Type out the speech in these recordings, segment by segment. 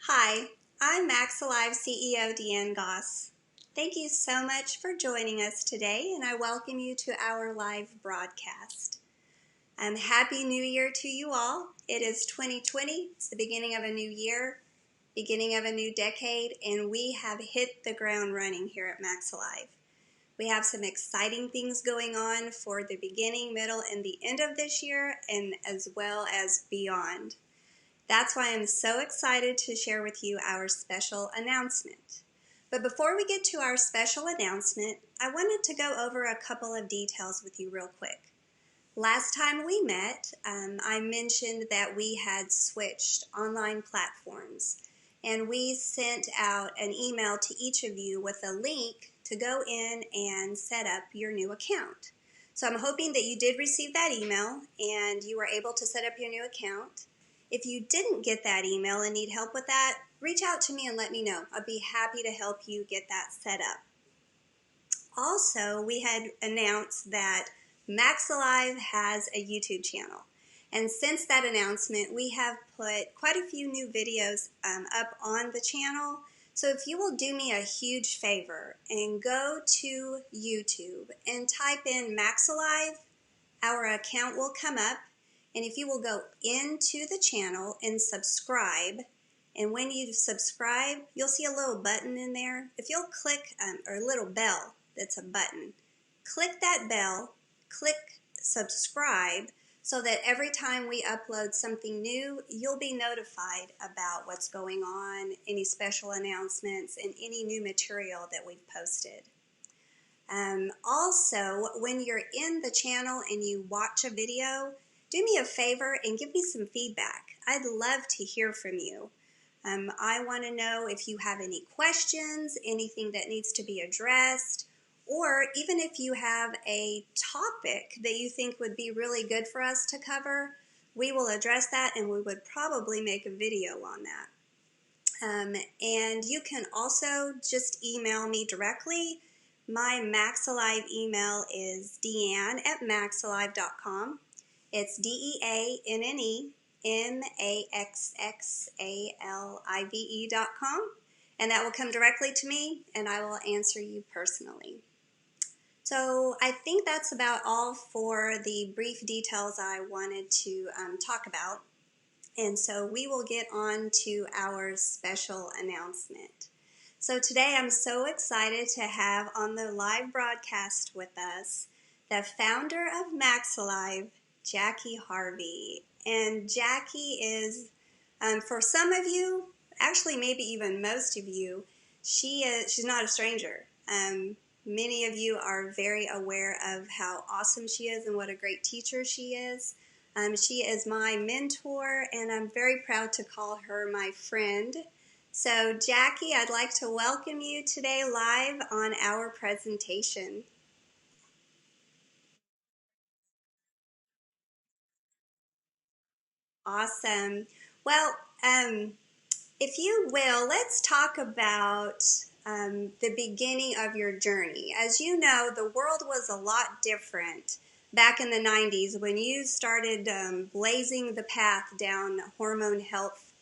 Hi, I'm Max Alive CEO Deanne Goss. Thank you so much for joining us today, and I welcome you to our live broadcast. Happy New Year to you all. It is 2020. It's the beginning of a new year, beginning of a new decade, and we have hit the ground running here at Max Alive. We have some exciting things going on for the beginning, middle, and the end of this year, and as well as beyond. That's why I'm so excited to share with you our special announcement. But before we get to our special announcement, I wanted to go over a couple of details with you real quick. Last time we met, I mentioned that we had switched online platforms, and we sent out an email to each of you with a link to go in and set up your new account. So I'm hoping that you did receive that email and you were able to set up your new account. If you didn't get that email and need help with that, reach out to me and let me know. I'll be happy to help you get that set up. Also, we had announced that Max Alive has a YouTube channel. And since that announcement, we have put quite a few new videos up on the channel. So if you will do me a huge favor and go to YouTube and type in Max Alive, our account will come up. And if you will go into the channel and subscribe, and when you subscribe, you'll see a little button in there. If you'll click, or a little bell that's a button, click that bell, click subscribe, so that every time we upload something new, you'll be notified about what's going on, any special announcements, and any new material that we've posted. Also, when you're in the channel and you watch a video, do me a favor and give me some feedback. I'd love to hear from you. I want to know if you have any questions, anything that needs to be addressed, or even if you have a topic that you think would be really good for us to cover, we will address that and we would probably make a video on that. And you can also just email me directly. My Max Alive email is deanne@maxalive.com. It's DeanneMaxxalive.com, and that will come directly to me, and I will answer you personally. So I think that's about all for the brief details I wanted to talk about, and so we will get on to our special announcement. So today I'm so excited to have on the live broadcast with us the founder of Max Alive, Jackie Harvey. And Jackie is, for some of you, actually maybe even most of you, she's not a stranger. Many of you are very aware of how awesome she is and what a great teacher she is. She is my mentor, and I'm very proud to call her my friend. So Jackie, I'd like to welcome you today live on our presentation. Awesome. Well, if you will, let's talk about the beginning of your journey. As you know, the world was a lot different back in the 90s when you started blazing the path down hormone health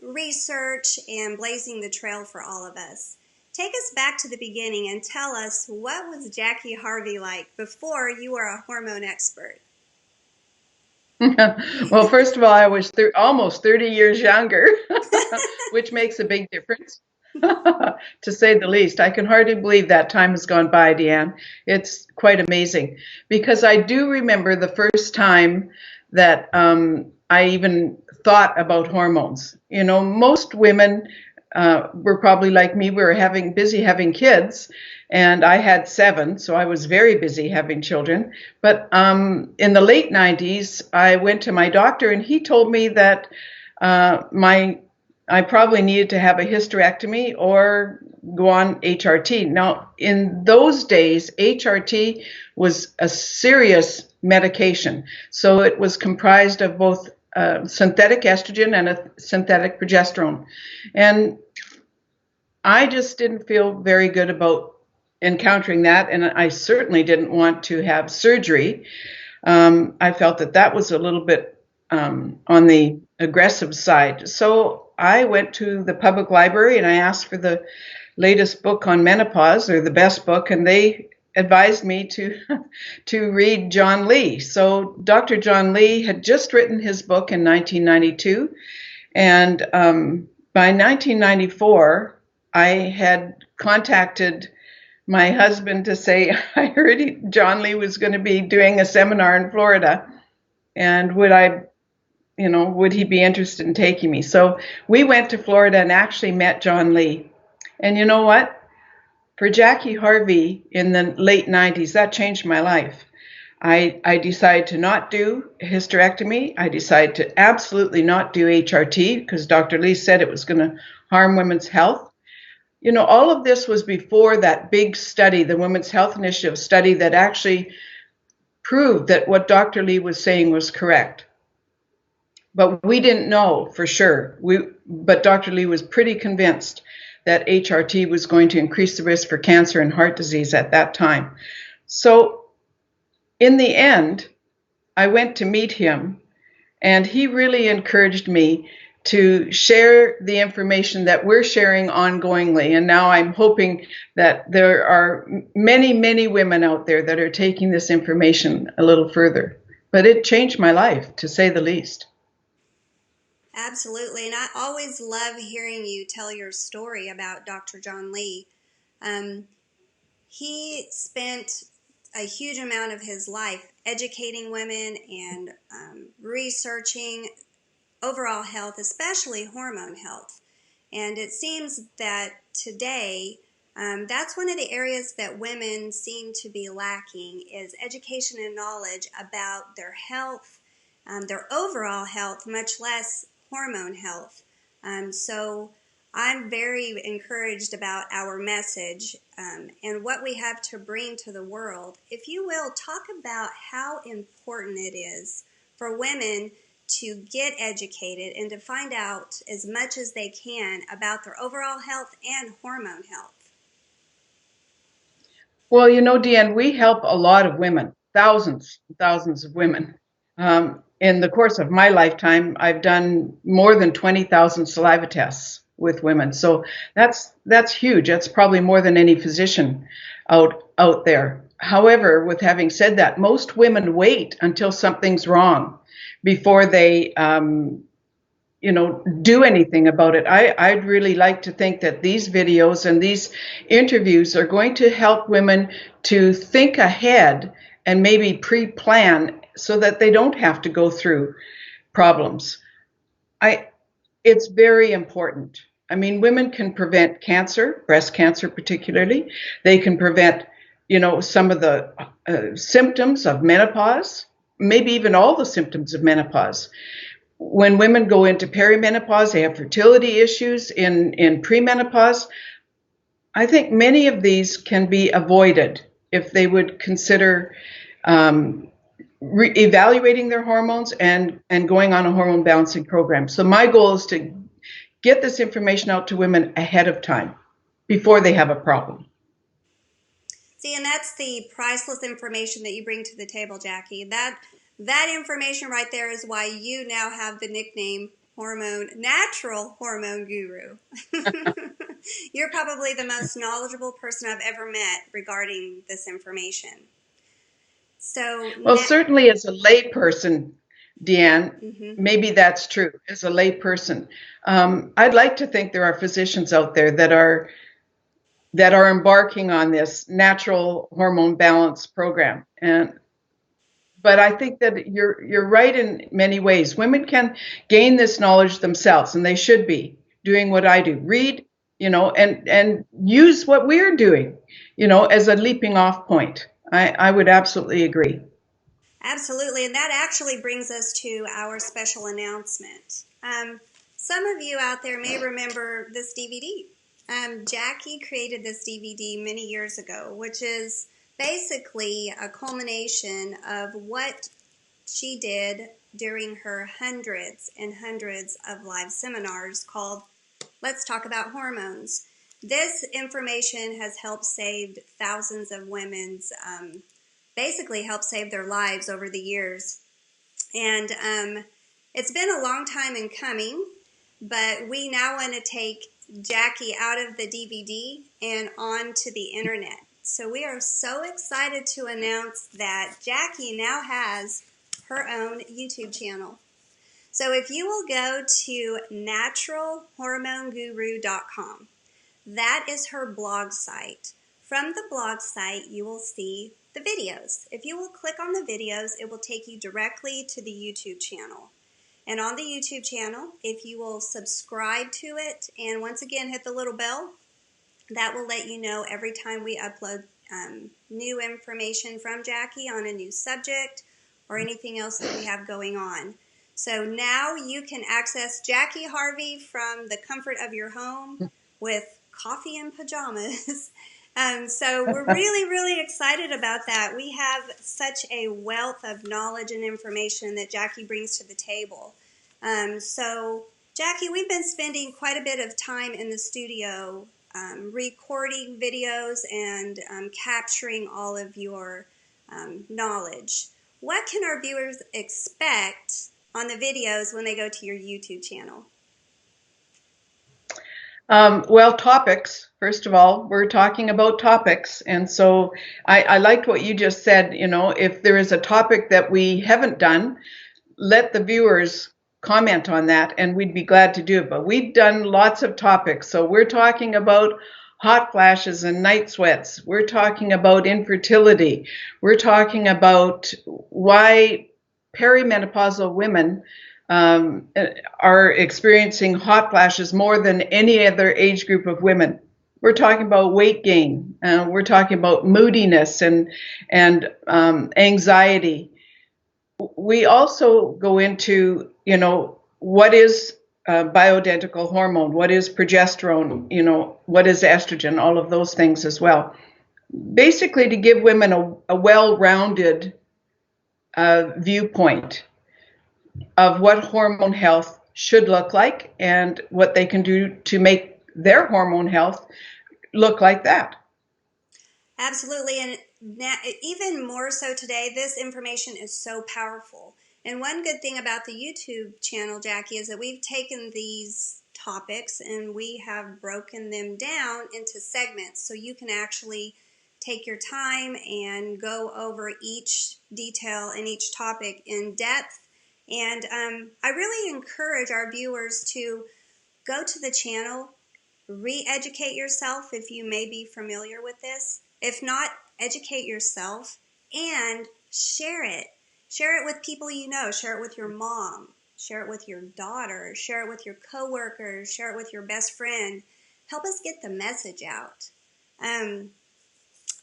research and blazing the trail for all of us. Take us back to the beginning and tell us, what was Jackie Harvey like before you were a hormone expert? Well, first of all, I was almost 30 years younger, which makes a big difference, to say the least. I can hardly believe that time has gone by, Deanne. It's quite amazing, because I do remember the first time that I even thought about hormones. You know, most women were probably like me. We were busy having kids, and I had 7, so I was very busy having children. But in the late 90s, I went to my doctor, and he told me that I probably needed to have a hysterectomy or go on HRT. Now, in those days, HRT was a serious medication. So it was comprised of both synthetic estrogen and a synthetic progesterone. And I just didn't feel very good about encountering that, and I certainly didn't want to have surgery. I felt that was a little bit on the aggressive side. So I went to the public library and I asked for the latest book on menopause, or the best book, and they advised me to to read John Lee. So Dr. John Lee had just written his book in 1992, and by 1994, I had contacted my husband to say I heard John Lee was going to be doing a seminar in Florida, and would he be interested in taking me? So we went to Florida and actually met John Lee. And you know what? For Jackie Harvey in the late 90s, that changed my life. I decided to not do a hysterectomy. I decided to absolutely not do HRT because Dr. Lee said it was going to harm women's health. You know, all of this was before that big study, the Women's Health Initiative study, that actually proved that what Dr. Lee was saying was correct. But we didn't know for sure. But Dr. Lee was pretty convinced that HRT was going to increase the risk for cancer and heart disease at that time. So in the end, I went to meet him, and he really encouraged me to share the information that we're sharing ongoingly. And now I'm hoping that there are many, many women out there that are taking this information a little further. But it changed my life, to say the least. Absolutely, and I always love hearing you tell your story about Dr. John Lee. He spent a huge amount of his life educating women and researching overall health, especially hormone health. And it seems that today, that's one of the areas that women seem to be lacking, is education and knowledge about their health, their overall health, much less hormone health. So I'm very encouraged about our message and what we have to bring to the world. If you will, talk about how important it is for women to get educated and to find out as much as they can about their overall health and hormone health. Well, you know, Deanne, we help a lot of women, thousands, thousands of women. In the course of my lifetime, I've done more than 20,000 saliva tests with women. So that's huge. That's probably more than any physician out there. However, with having said that, most women wait until something's wrong before they do anything about it. I'd really like to think that these videos and these interviews are going to help women to think ahead and maybe pre-plan so that they don't have to go through problems. It's very important. I mean, women can prevent cancer, breast cancer particularly. They can prevent, some of the symptoms of menopause, maybe even all the symptoms of menopause. When women go into perimenopause, they have fertility issues in premenopause. I think many of these can be avoided if they would consider evaluating their hormones and going on a hormone balancing program. So my goal is to get this information out to women ahead of time, before they have a problem. See, and that's the priceless information that you bring to the table, Jackie. That information right there is why you now have the nickname Natural Hormone Guru. You're probably the most knowledgeable person I've ever met regarding this information. Well, certainly as a lay person, Deanne, maybe that's true. As a lay person, I'd like to think there are physicians out there that are embarking on this natural hormone balance program. But I think that you're right in many ways. Women can gain this knowledge themselves, and they should be doing what I do. Read, and use what we're doing, as a leaping off point. I would absolutely agree. Absolutely, and that actually brings us to our special announcement. Some of you out there may remember this DVD. Jackie created this DVD many years ago, which is basically a culmination of what she did during her hundreds and hundreds of live seminars called Let's Talk About Hormones. This information has helped save thousands of women's, basically helped save their lives over the years. And it's been a long time in coming. but we now want to take Jackie out of the DVD and onto the internet. So we are so excited to announce that Jackie now has her own YouTube channel. So if you will go to naturalhormoneguru.com, that is her blog site. From the blog site, you will see the videos. If you will click on the videos, it will take you directly to the YouTube channel. And on the YouTube channel, if you will subscribe to it, and once again hit the little bell, that will let you know every time we upload new information from Jackie on a new subject or anything else that we have going on. So now you can access Jackie Harvey from the comfort of your home with coffee and pajamas. So we're really, really excited about that. We have such a wealth of knowledge and information that Jackie brings to the table. So Jackie, we've been spending quite a bit of time in the studio recording videos and capturing all of your knowledge. What can our viewers expect on the videos when they go to your YouTube channel? Well, topics. First of all, we're talking about topics. And so I liked what you just said. You know, if there is a topic that we haven't done, let the viewers comment on that and we'd be glad to do it. But we've done lots of topics. So we're talking about hot flashes and night sweats. We're talking about infertility. We're talking about why perimenopausal women are experiencing hot flashes more than any other age group of women. We're talking about weight gain. We're talking about moodiness and anxiety. We also go into, you know, what is bioidentical hormone, what is progesterone, you know, what is estrogen, all of those things as well. Basically to give women a well-rounded viewpoint of what hormone health should look like and what they can do to make their hormone health look like that. Absolutely, and now, even more so today, this information is so powerful. And one good thing about the YouTube channel, Jackie, is that we've taken these topics and we have broken them down into segments so you can actually take your time and go over each detail and each topic in depth. And I really encourage our viewers to go to the channel, re-educate yourself if you may be familiar with this. If not, educate yourself and share it. Share it with people you know. Share it with your mom. Share it with your daughter. Share it with your coworkers. Share it with your best friend. Help us get the message out.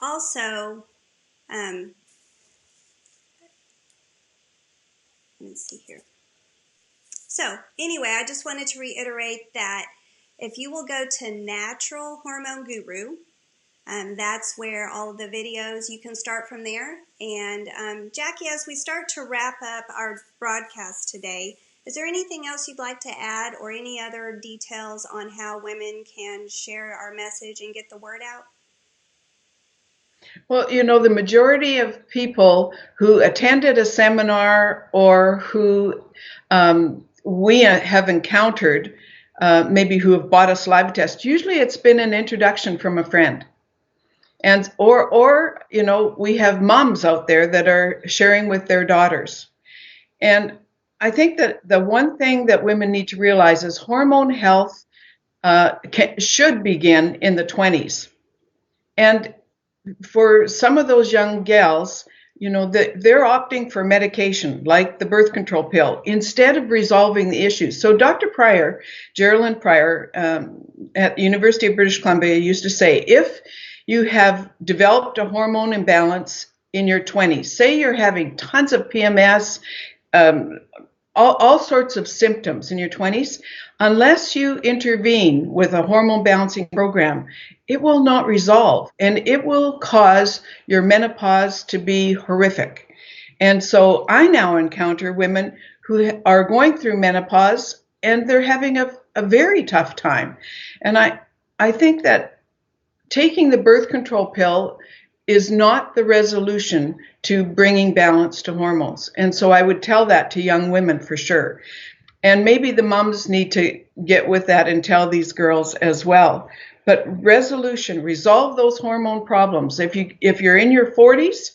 Also, let me see here. So anyway, I just wanted to reiterate that if you will go to Natural Hormone Guru, that's where all of the videos, you can start from there. And Jackie, as we start to wrap up our broadcast today, is there anything else you'd like to add or any other details on how women can share our message and get the word out? Well, you know, the majority of people who attended a seminar or who we have encountered, maybe who have bought a saliva test, usually it's been an introduction from a friend. And or you know, we have moms out there that are sharing with their daughters. And I think that the one thing that women need to realize is hormone health should begin in the 20s. And for some of those young gals, you know, they're opting for medication like the birth control pill instead of resolving the issues. So Dr. Pryor, Geraldine Pryor, at the University of British Columbia used to say, if you have developed a hormone imbalance in your 20s, say you're having tons of PMS, all sorts of symptoms in your 20s, unless you intervene with a hormone balancing program, it will not resolve and it will cause your menopause to be horrific. And so I now encounter women who are going through menopause and they're having a very tough time. And I think that taking the birth control pill is not the resolution to bringing balance to hormones. And so I would tell that to young women for sure. And maybe the moms need to get with that and tell these girls as well. But resolution, resolve those hormone problems. If you're in your 40s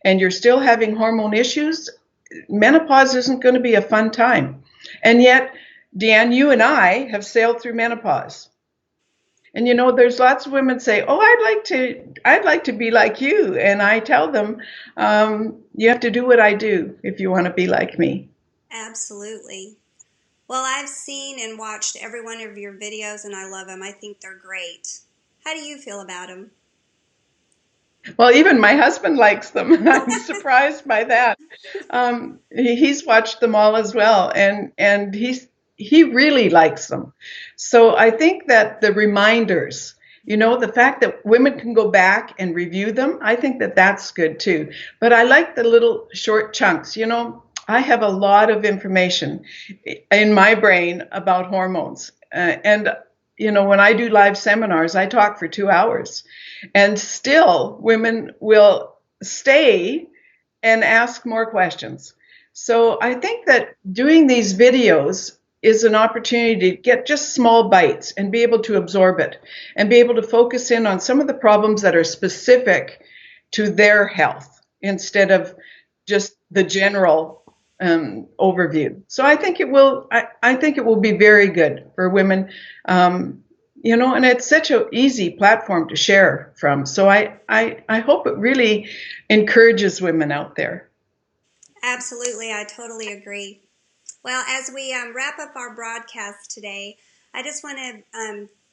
and you're still having hormone issues, menopause isn't going to be a fun time. And yet, Deanne, you and I have sailed through menopause. And you know, there's lots of women say, "Oh, I'd like to be like you." And I tell them, you have to do what I do if you want to be like me. Absolutely. Well, I've seen and watched every one of your videos, and I love them. I think they're great. How do you feel about them? Well, even my husband likes them. I'm surprised by that. He's watched them all as well, and he really likes them. So I think that the reminders, you know, the fact that women can go back and review them, I think that that's good too. But I like the little short chunks. You know, I have a lot of information in my brain about hormones, and you know, when I do live seminars, I talk for 2 hours. And still, women will stay and ask more questions. So I think that doing these videos is an opportunity to get just small bites and be able to absorb it and be able to focus in on some of the problems that are specific to their health instead of just the general overview. So I think it will. I think it will be very good for women. You know, and it's such an easy platform to share from. So I hope it really encourages women out there. Absolutely. I totally agree. Well, as we wrap up our broadcast today, I just want to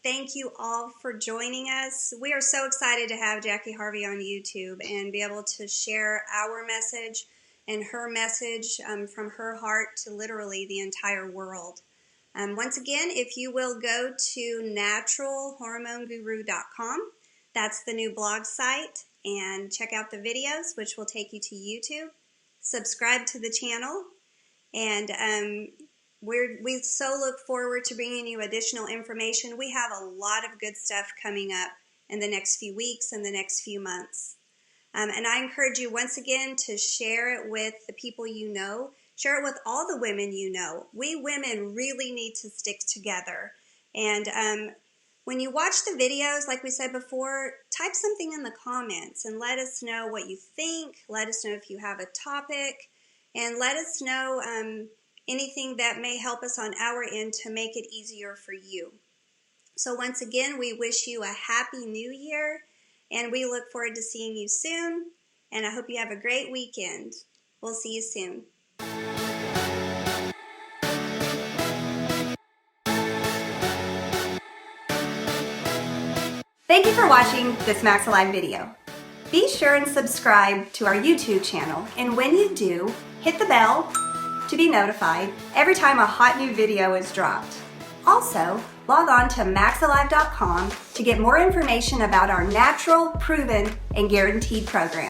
thank you all for joining us. We are so excited to have Jackie Harvey on YouTube and be able to share our message and her message from her heart to literally the entire world. Once again, if you will go to naturalhormoneguru.com, that's the new blog site, and check out the videos, which will take you to YouTube. Subscribe to the channel, and we so look forward to bringing you additional information. We have a lot of good stuff coming up in the next few weeks and the next few months. And I encourage you once again to share it with the people you know. Share it with all the women you know. We women really need to stick together. And when you watch the videos, like we said before, type something in the comments and let us know what you think. Let us know if you have a topic. And let us know anything that may help us on our end to make it easier for you. So once again, we wish you a happy new year. And we look forward to seeing you soon. And I hope you have a great weekend. We'll see you soon. Thank you for watching this Max Alive video. Be sure and subscribe to our YouTube channel, and when you do, hit the bell to be notified every time a hot new video is dropped. Also, log on to maxalive.com to get more information about our natural, proven, and guaranteed program.